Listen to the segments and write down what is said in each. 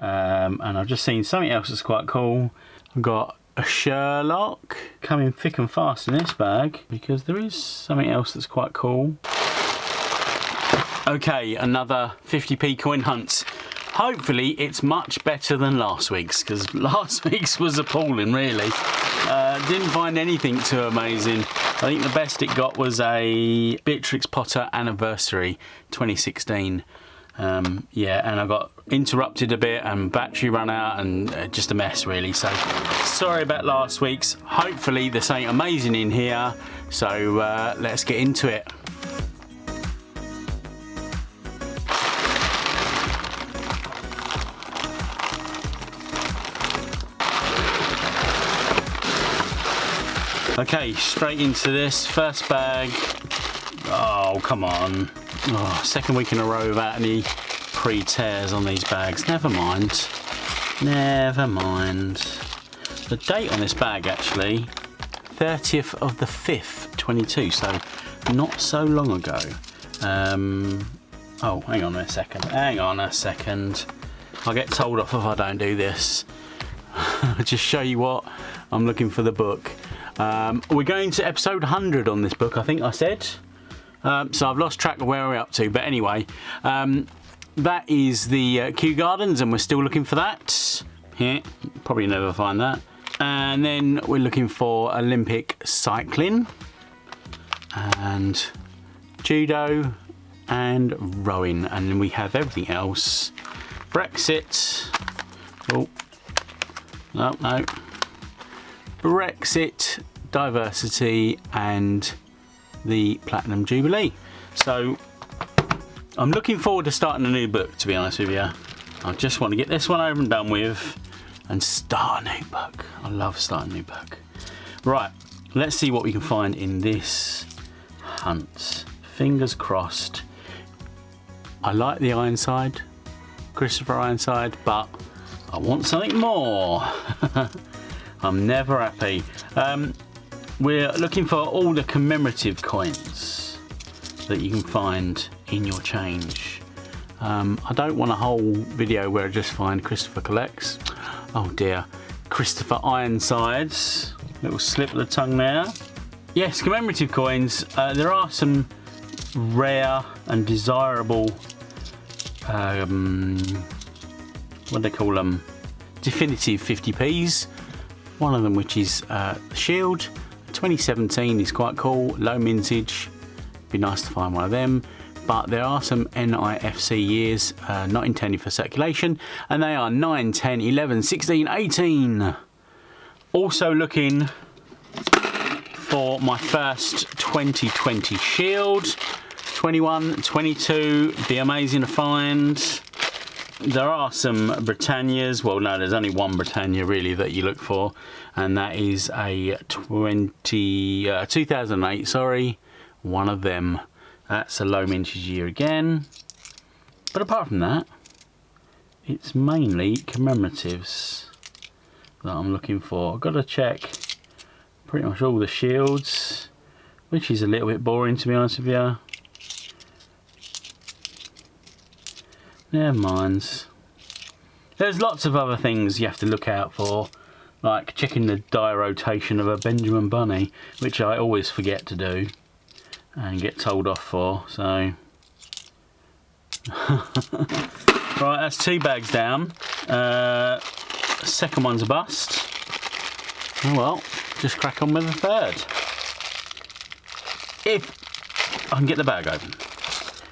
And I've just seen something else that's quite cool. I've got a Sherlock coming thick and fast in this bag, because there is something else that's quite cool. Okay, another 50p coin hunt. Hopefully it's much better than last week's, because last week's was appalling, really. Didn't find anything too amazing. I think the best it got was a Beatrix Potter Anniversary 2016. Yeah, and I got interrupted a bit and battery ran out and just a mess, really. So sorry about last week's. Hopefully there's something amazing in here. So let's get into it. Okay, straight into this first bag. Oh, come on. Oh, second week in a row without any pre-tears on these bags. Never mind. Never mind. The date on this bag, actually, 30th of the 5th, 22, so not so long ago. Oh, hang on a second. Hang on a second. I'll get told off if I don't do this. I'll just show you what I'm looking for the book. We're going to episode 100 on this book, I think I said. So I've lost track of where we're up to. But anyway, that is the Kew Gardens, and we're still looking for that. Yeah, probably never find that. And then we're looking for Olympic cycling and judo and rowing. And then we have everything else. Brexit. Oh, no, no. Brexit, diversity, and the Platinum Jubilee. So I'm looking forward to starting a new book, to be honest with you. I just want to get this one over and done with and start a new book. I love starting a new book. Right, let's see what we can find in this hunt. Fingers crossed. I like the Ironside, Christopher Ironside, but I want something more. I'm never happy. We're looking for all the commemorative coins that you can find in your change. I don't want a whole video where I just find Christopher Collects. Oh dear. Christopher Ironsides. Little slip of the tongue there. Yes, commemorative coins. There are some rare and desirable, what do they call them? Definitive 50p's. One of them, which is Shield. 2017 is quite cool, low mintage. Be nice to find one of them. But there are some NIFC years not intended for circulation, and they are 9, 10, 11, 16, 18. Also looking for my first 2020 Shield. 21, 22, be amazing to find. There are some Britannias. Well, no, there's only one Britannia really that you look for, and that is a 2008, sorry, one of them. That's a low mintage year again. But apart from that, it's mainly commemoratives that I'm looking for. I've got to check pretty much all the shields, which is a little bit boring, to be honest with you. Never mind. There's lots of other things you have to look out for, like checking the die rotation of a Benjamin Bunny, which I always forget to do and get told off for, so. Right, that's 2 bags down. Second one's a bust. Oh well, just crack on with the third. If I can get the bag open.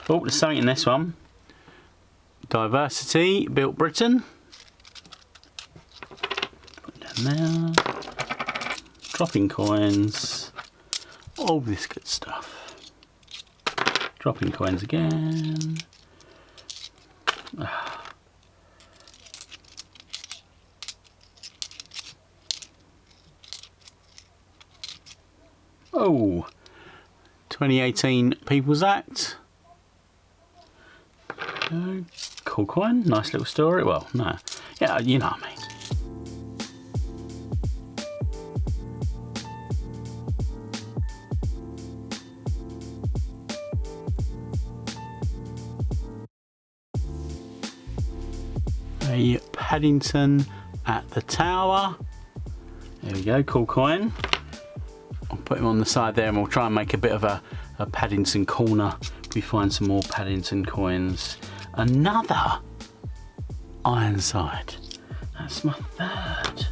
Oh, there's something in this one. Diversity, Built Britain. Put it down there. Dropping coins. All this good stuff. Dropping coins again. Oh, 2018 People's Act. Cool coin, nice little story. Well, no, yeah, you know what I mean. a Paddington at the Tower. There we go, cool coin. I'll put him on the side there and we'll try and make a bit of a Paddington corner. We find some more Paddington coins. Another Ironside. That's my third.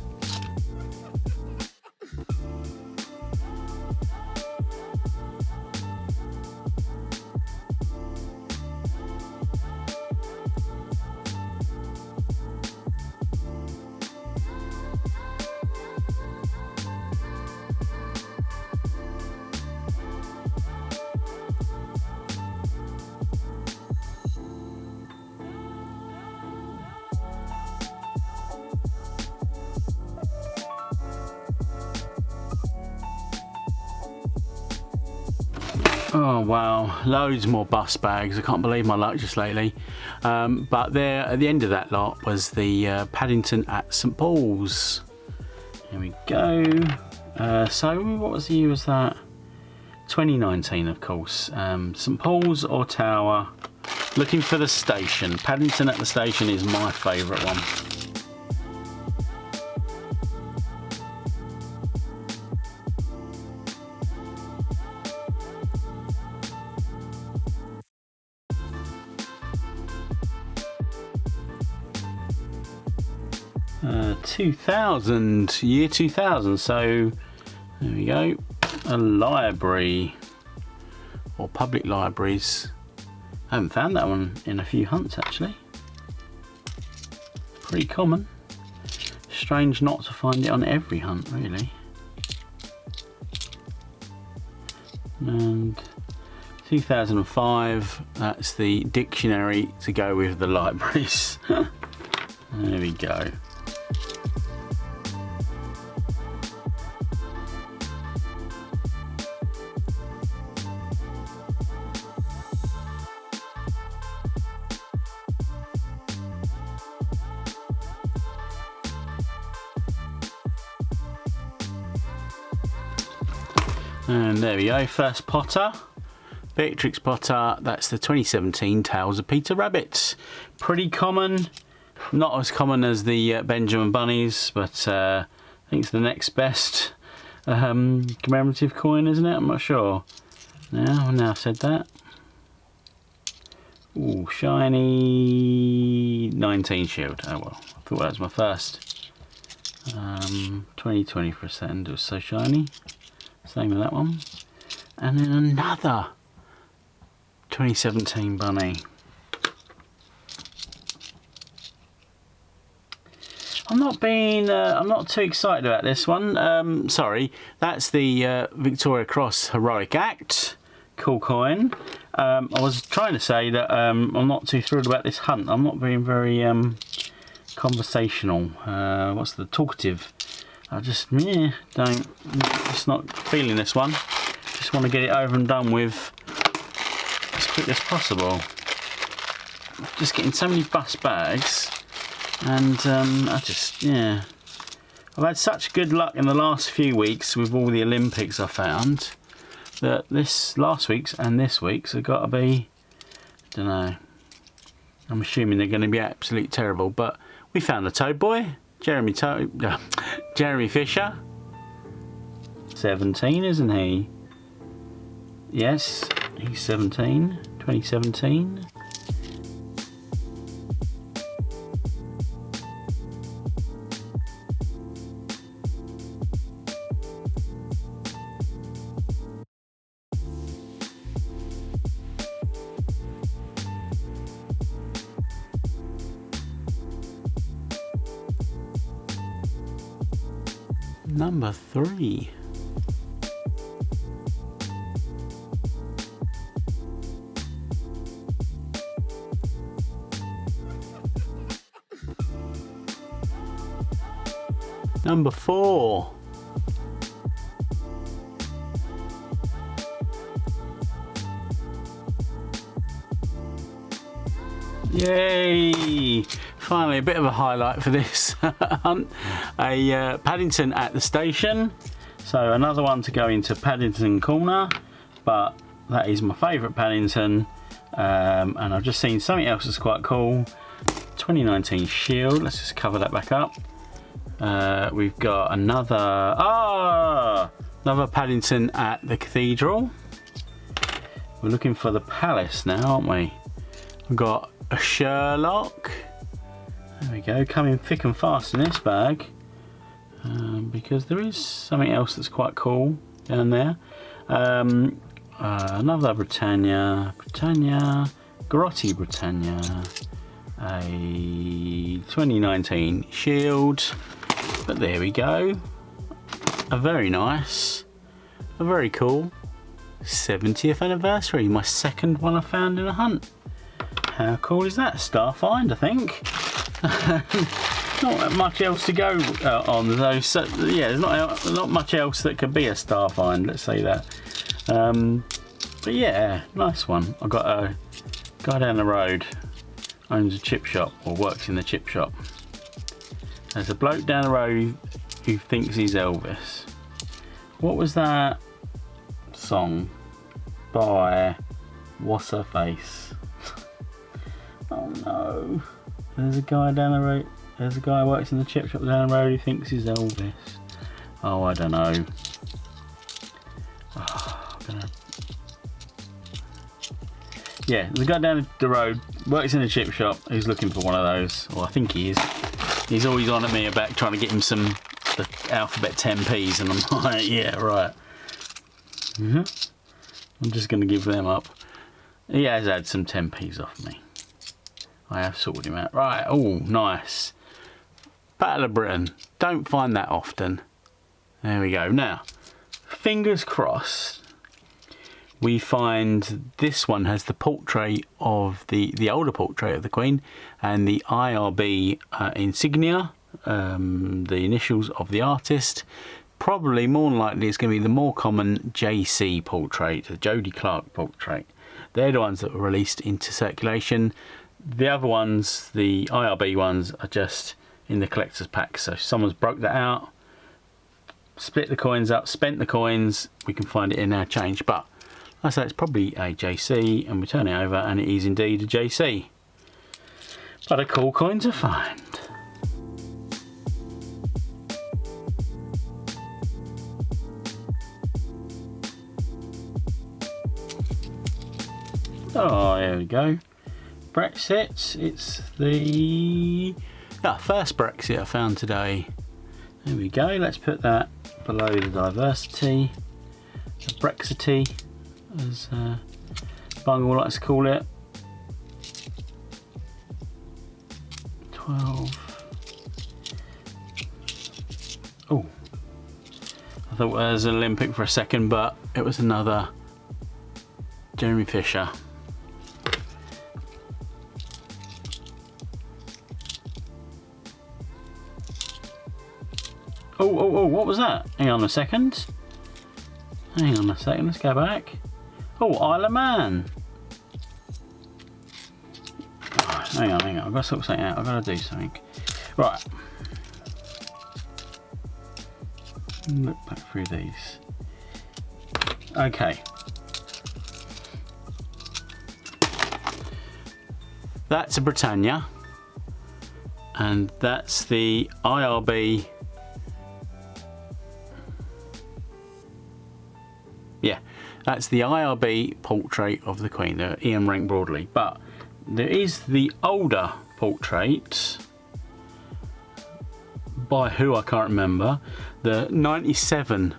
Oh wow, loads more bus bags. I can't believe my luck just lately. But there at the end of that lot was the Paddington at St Paul's. Here we go. So what was the year was that? 2019 of course. St Paul's or Tower. Looking for the station. Paddington at the station is my favourite one. Year 2000, so there we go. A library or public libraries. I haven't found that one in a few hunts actually. Pretty common. Strange not to find it on every hunt really. And 2005, that's the dictionary to go with the libraries. There we go. And there we go, first Potter, Beatrix Potter, that's the 2017 Tales of Peter Rabbit. Pretty common, not as common as the Benjamin Bunnies, but I think it's the next best commemorative coin, isn't it? I'm not sure. Now I've said that. Ooh, shiny 19 shield. Oh well, I thought that was my first. 2020 for a second, it was so shiny. Same with that one. And then another 2017 bunny. I'm not too excited about this one. Sorry, that's the Victoria Cross Heroic Act. Cool coin. I was trying to say that I'm not too thrilled about this hunt. I'm not being very conversational. What's the talkative? I just not feeling this one. Just want to get it over and done with as quick as possible. Just getting so many bus bags, and I've had such good luck in the last few weeks with all the Olympics I found that this last week's and this week's have got to be, I don't know. I'm assuming they're going to be absolutely terrible, but we found a Toad Boy. Jeremy Fisher, 17, isn't he? Yes, he's 17, 2017. Number 3. Number 4. Yay! Finally, a bit of a highlight for this hunt. A Paddington at the station. So another one to go into Paddington Corner, but that is my favourite Paddington. And I've just seen something else that's quite cool. 2019 Shield. Let's just cover that back up. We've got another Paddington at the Cathedral. We're looking for the Palace now, aren't we? We've got a Sherlock. There we go, coming thick and fast in this bag. Because there is something else that's quite cool down there. Another Britannia, Grotti Britannia, a 2019 Shield, but there we go. A very nice, a very cool 70th anniversary, my second one I found in a hunt. How cool is that? Starfind, I think. Not much else to go on though, so yeah, there's not much else that could be a Starfind, let's say that. But yeah, nice one. I've got a guy down the road, owns a chip shop, or works in the chip shop. There's a bloke down the road who thinks he's Elvis. What was that song by What's Her Face? Oh no, there's a guy down the road. There's a guy who works in the chip shop down the road who thinks he's Elvis. Oh, I don't know. Yeah, there's a guy down the road, works in a chip shop, who's looking for one of those. Well, I think he is. He's always on at me about trying to get him the alphabet 10p's, and I'm like, yeah, right. I'm just going to give them up. He has had some 10p's off me. I have sorted him out. Right, oh, nice. Battle of Britain. Don't find that often. There we go. Now, fingers crossed, we find this one has the portrait of the older portrait of the Queen and the IRB insignia, the initials of the artist. Probably more than likely it's going to be the more common JC portrait, the Jodie Clark portrait. They're the ones that were released into circulation. The other ones, the IRB ones, are just in the collector's pack. So if someone's broke that out, split the coins up, spent the coins, we can find it in our change. But I say it's probably a JC, and we turn it over and it is indeed a JC. But a cool coin to find. Oh, there we go. Brexit, it's the first Brexit I found today. There we go, let's put that below the diversity, the Brexity, as Bungle likes to call it. 12. Oh, I thought it was an Olympic for a second, but it was another Jeremy Fisher. Oh, what was that? Hang on a second. Let's go back. Oh, Isle of Man. Oh, hang on, I've got to sort something out. I've got to do something. Right. Look back through these. Okay. That's a Britannia. And that's the IRB. Yeah, that's the IRB portrait of the Queen, the Ian Rank Broadley. But there is the older portrait by who I can't remember, the 97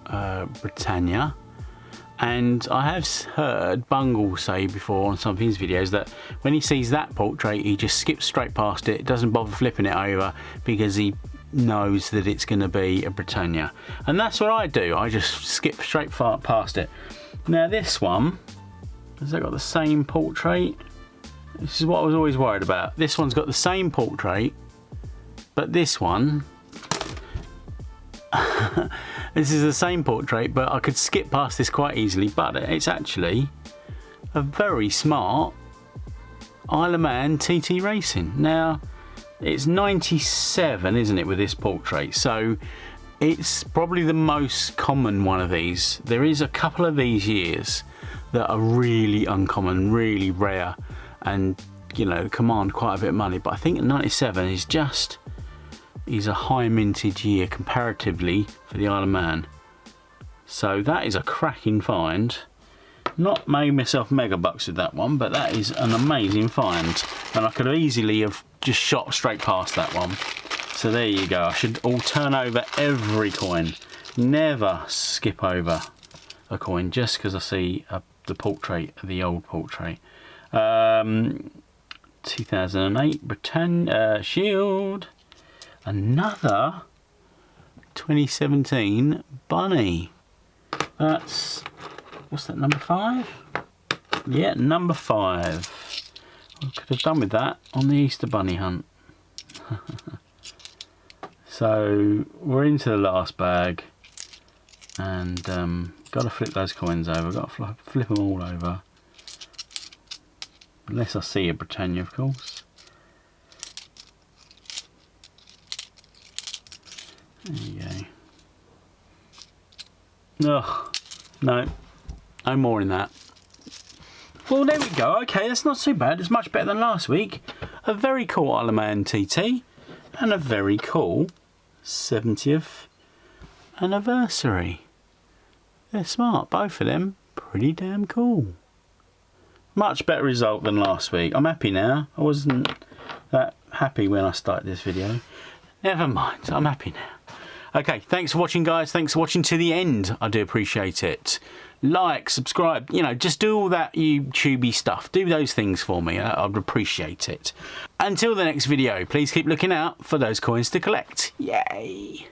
Britannia. And I have heard Bungle say before on some of his videos that when he sees that portrait, he just skips straight past it, doesn't bother flipping it over because he knows that it's going to be a Britannia. And that's what I do, I just skip straight past it. Now this one, has that got the same portrait? This is what I was always worried about. This one's got the same portrait, but this one, this is the same portrait, but I could skip past this quite easily, but it's actually a very smart Isle of Man TT Racing. Now, it's 97, isn't it, with this portrait? So it's probably the most common one of these. There is a couple of these years that are really uncommon, really rare, and you know, command quite a bit of money, but I think 97 is a high mintage year comparatively for the Isle of Man. So that is a cracking find. Not made myself mega bucks with that one, but that is an amazing find, and I could easily have just shot straight past that one. So there you go. I should all turn over every coin, never skip over a coin just because I see the portrait, the old portrait. 2008 Britannia Shield, another 2017 bunny. That's, what's that, number 5? Yeah, number 5. I could have done with that on the Easter bunny hunt. So we're into the last bag, and got to flip those coins over. Got to flip them all over, unless I see a Britannia, of course. There you go. Ugh, no more in that. Well, there we go. Okay, that's not too bad. It's much better than last week. A very cool Isle of Man TT, and a very cool 70th anniversary. They're smart, both of them. Pretty damn cool. Much better result than last week. I'm happy now. I wasn't that happy when I started this video. Never mind, I'm happy now. Okay, thanks for watching, guys. Thanks for watching to the end. I do appreciate it. Like, subscribe, you know, just do all that YouTubey stuff. Do those things for me. I'd appreciate it. Until the next video, please keep looking out for those coins to collect. Yay!